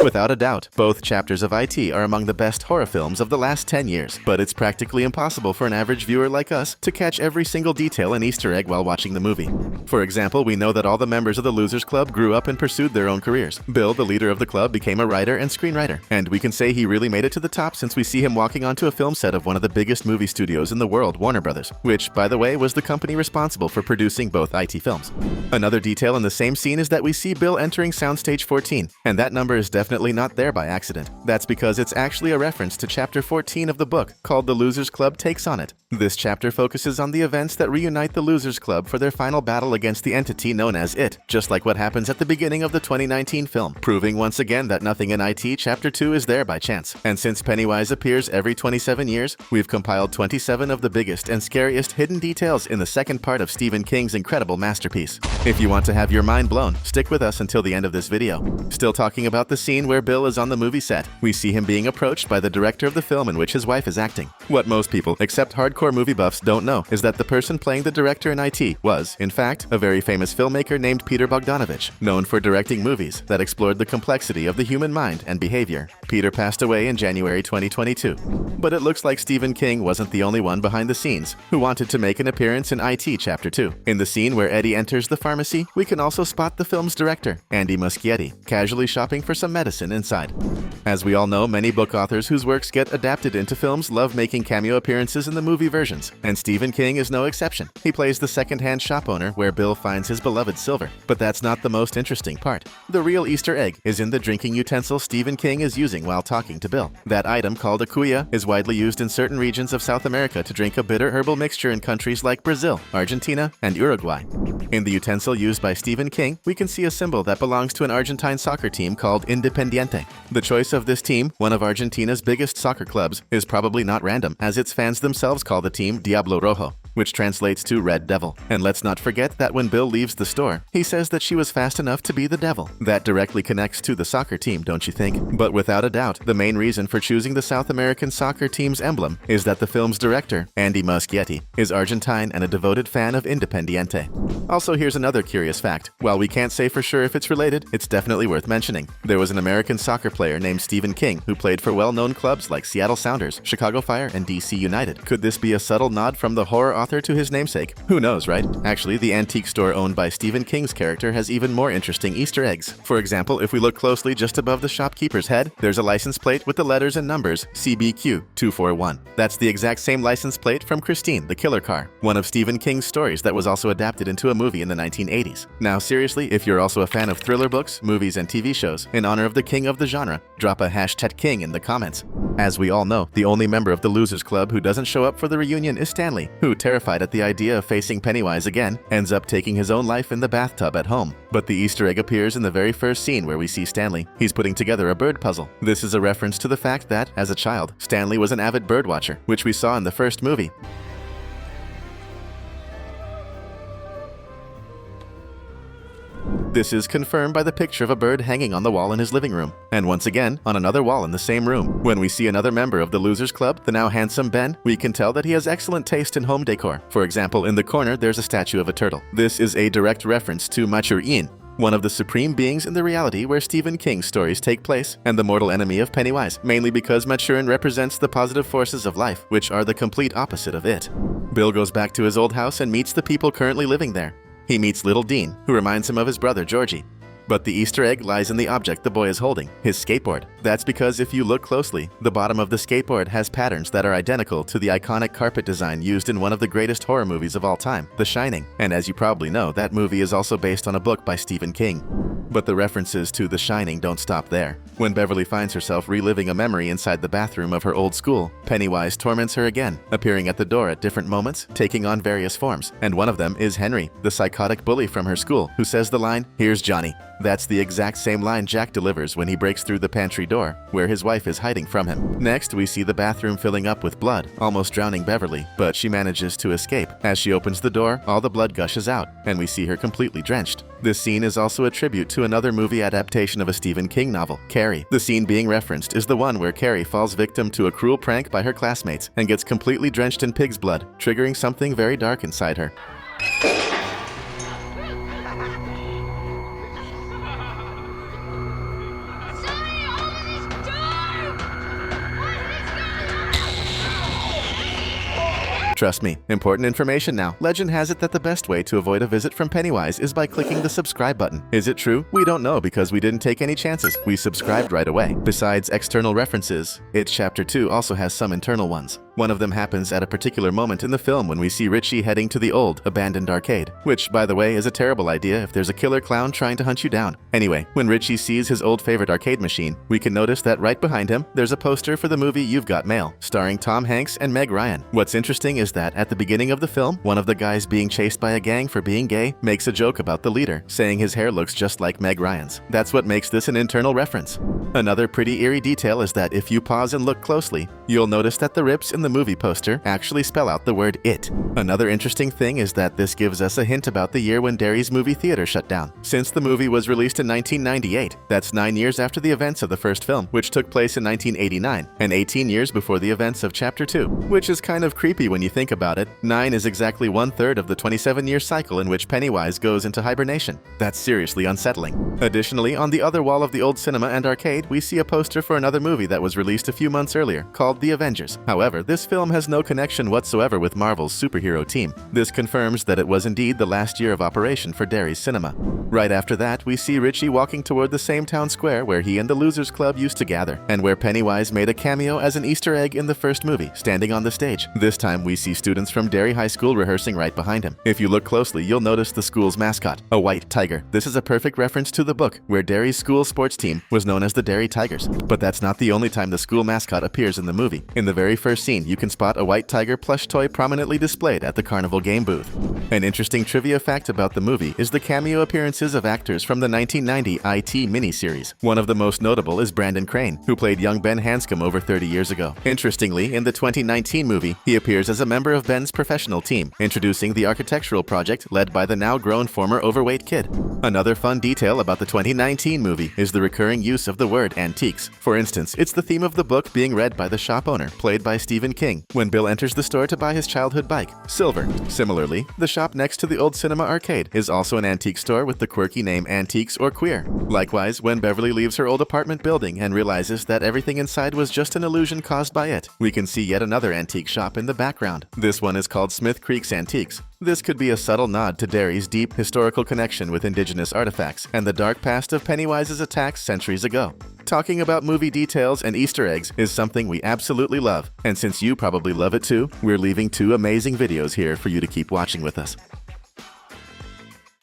Without a doubt, both chapters of IT are among the best horror films of the last 10 years, but it's practically impossible for an average viewer like us to catch every single detail and Easter egg while watching the movie. For example, we know that all the members of the Losers Club grew up and pursued their own careers. Bill, the leader of the club, became a writer and screenwriter, and we can say he really made it to the top since we see him walking onto a film set of one of the biggest movie studios in the world, Warner Brothers, which, by the way, was the company responsible for producing both IT films. Another detail in the same scene is that we see Bill entering Soundstage 14, and that number is definitely not there by accident. That's because it's actually a reference to Chapter 14 of the book, called The Losers Club Takes on It. This chapter focuses on the events that reunite the Losers Club for their final battle against the entity known as It, just like what happens at the beginning of the 2019 film, proving once again that nothing in IT Chapter 2 is there by chance. And since Pennywise appears every 27 years, we've compiled 27 of the biggest and scariest hidden details in the second part of Stephen King's incredible masterpiece. If you want to have your mind blown, stick with us until the end of this video. Still talking about the scene where Bill is on the movie set, we see him being approached by the director of the film in which his wife is acting. What most people, except hardcore movie buffs, don't know is that the person playing the director in IT was, in fact, a very famous filmmaker named Peter Bogdanovich, known for directing movies that explored the complexity of the human mind and behavior. Peter passed away in January 2022. But it looks like Stephen King wasn't the only one behind the scenes who wanted to make an appearance in IT Chapter 2. In the scene where Eddie enters the pharmacy, we can also spot the film's director, Andy Muschietti, casually shopping for some medicine inside. As we all know, many book authors whose works get adapted into films love making cameo appearances in the movie versions, and Stephen King is no exception. He plays the second-hand shop owner where Bill finds his beloved silver. But that's not the most interesting part. The real Easter egg is in the drinking utensil Stephen King is using while talking to Bill. That item, called a cuya, is widely used in certain regions of South America to drink a bitter herbal mixture in countries like Brazil, Argentina, and Uruguay. In the utensil used by Stephen King, we can see a symbol that belongs to an Argentine soccer team called Independiente. The choice of this team, one of Argentina's biggest soccer clubs, is probably not random, as its fans themselves call the team Diablo Rojo, which translates to Red Devil. And let's not forget that when Bill leaves the store, he says that she was fast enough to be the devil. That directly connects to the soccer team, don't you think? But without a doubt, the main reason for choosing the South American soccer team's emblem is that the film's director, Andy Muschietti, is Argentine and a devoted fan of Independiente. Also, here's another curious fact. While we can't say for sure if it's related, it's definitely worth mentioning. There was an American soccer player named Stephen King who played for well-known clubs like Seattle Sounders, Chicago Fire, and DC United. Could this be a subtle nod from the horror author to his namesake? Who knows, right? Actually, the antique store owned by Stephen King's character has even more interesting Easter eggs. For example, if we look closely just above the shopkeeper's head, there's a license plate with the letters and numbers CBQ241. That's the exact same license plate from Christine, the Killer Car, one of Stephen King's stories that was also adapted into a movie in the 1980s. Now seriously, if you're also a fan of thriller books, movies, and TV shows, in honor of the king of the genre, drop a #King in the comments. As we all know, the only member of the Losers Club who doesn't show up for the reunion is Stanley, who, terrified at the idea of facing Pennywise again, ends up taking his own life in the bathtub at home. But the Easter egg appears in the very first scene where we see Stanley. He's putting together a bird puzzle. This is a reference to the fact that, as a child, Stanley was an avid bird watcher, which we saw in the first movie. This is confirmed by the picture of a bird hanging on the wall in his living room, and once again, on another wall in the same room. When we see another member of the Losers Club, the now handsome Ben, we can tell that he has excellent taste in home decor. For example, in the corner, there's a statue of a turtle. This is a direct reference to Machurin, one of the supreme beings in the reality where Stephen King's stories take place, and the mortal enemy of Pennywise, mainly because Machurin represents the positive forces of life, which are the complete opposite of it. Bill goes back to his old house and meets the people currently living there. He meets little Dean, who reminds him of his brother Georgie. But the Easter egg lies in the object the boy is holding, his skateboard. That's because if you look closely, the bottom of the skateboard has patterns that are identical to the iconic carpet design used in one of the greatest horror movies of all time, The Shining. And as you probably know, that movie is also based on a book by Stephen King. But the references to The Shining don't stop there. When Beverly finds herself reliving a memory inside the bathroom of her old school, Pennywise torments her again, appearing at the door at different moments, taking on various forms. And one of them is Henry, the psychotic bully from her school, who says the line, "Here's Johnny." That's the exact same line Jack delivers when he breaks through the pantry door, where his wife is hiding from him. Next, we see the bathroom filling up with blood, almost drowning Beverly, but she manages to escape. As she opens the door, all the blood gushes out, and we see her completely drenched. This scene is also a tribute to another movie adaptation of a Stephen King novel, Carrie. The scene being referenced is the one where Carrie falls victim to a cruel prank by her classmates and gets completely drenched in pig's blood, triggering something very dark inside her. Trust me, important information now. Legend has it that the best way to avoid a visit from Pennywise is by clicking the subscribe button. Is it true? We don't know because we didn't take any chances. We subscribed right away. Besides external references, It Chapter 2 also has some internal ones. One of them happens at a particular moment in the film when we see Richie heading to the old, abandoned arcade, which, by the way, is a terrible idea if there's a killer clown trying to hunt you down. Anyway, when Richie sees his old favorite arcade machine, we can notice that right behind him, there's a poster for the movie You've Got Mail, starring Tom Hanks and Meg Ryan. What's interesting is that at the beginning of the film, one of the guys being chased by a gang for being gay makes a joke about the leader, saying his hair looks just like Meg Ryan's. That's what makes this an internal reference. Another pretty eerie detail is that if you pause and look closely, you'll notice that the rips in the movie poster actually spell out the word IT. Another interesting thing is that this gives us a hint about the year when Derry's movie theater shut down. Since the movie was released in 1998, that's 9 years after the events of the first film, which took place in 1989, and 18 years before the events of Chapter 2, which is kind of creepy when you think about it. 9 is exactly 1/3 of the 27-year cycle in which Pennywise goes into hibernation. That's seriously unsettling. Additionally, on the other wall of the old cinema and arcade, we see a poster for another movie that was released a few months earlier, called The Avengers. However, this film has no connection whatsoever with Marvel's superhero team. This confirms that it was indeed the last year of operation for Derry's cinema. Right after that, we see Richie walking toward the same town square where he and the Losers Club used to gather, and where Pennywise made a cameo as an Easter egg in the first movie, standing on the stage. This time, we see students from Derry High School rehearsing right behind him. If you look closely, you'll notice the school's mascot, a white tiger. This is a perfect reference to the book, where Derry's school sports team was known as the Derry Tigers. But that's not the only time the school mascot appears in the movie. In the very first scene, you can spot a white tiger plush toy prominently displayed at the carnival game booth. An interesting trivia fact about the movie is the cameo appearances of actors from the 1990 IT miniseries. One of the most notable is Brandon Crane, who played young Ben Hanscom over 30 years ago. Interestingly, in the 2019 movie, he appears as a member of Ben's professional team, introducing the architectural project led by the now-grown former overweight kid. Another fun detail about the 2019 movie is the recurring use of the word antiques. For instance, it's the theme of the book being read by the shop owner, played by Stephen King, when Bill enters the store to buy his childhood bike, Silver. Similarly, the shop next to the old cinema arcade is also an antique store with the quirky name Antiques or Queer. Likewise, when Beverly leaves her old apartment building and realizes that everything inside was just an illusion caused by it, we can see yet another antique shop in the background. This one is called Smith Creek's Antiques. This could be a subtle nod to Derry's deep historical connection with indigenous artifacts and the dark past of Pennywise's attacks centuries ago. Talking about movie details and Easter eggs is something we absolutely love, and since you probably love it too, we're leaving 2 amazing videos here for you to keep watching with us.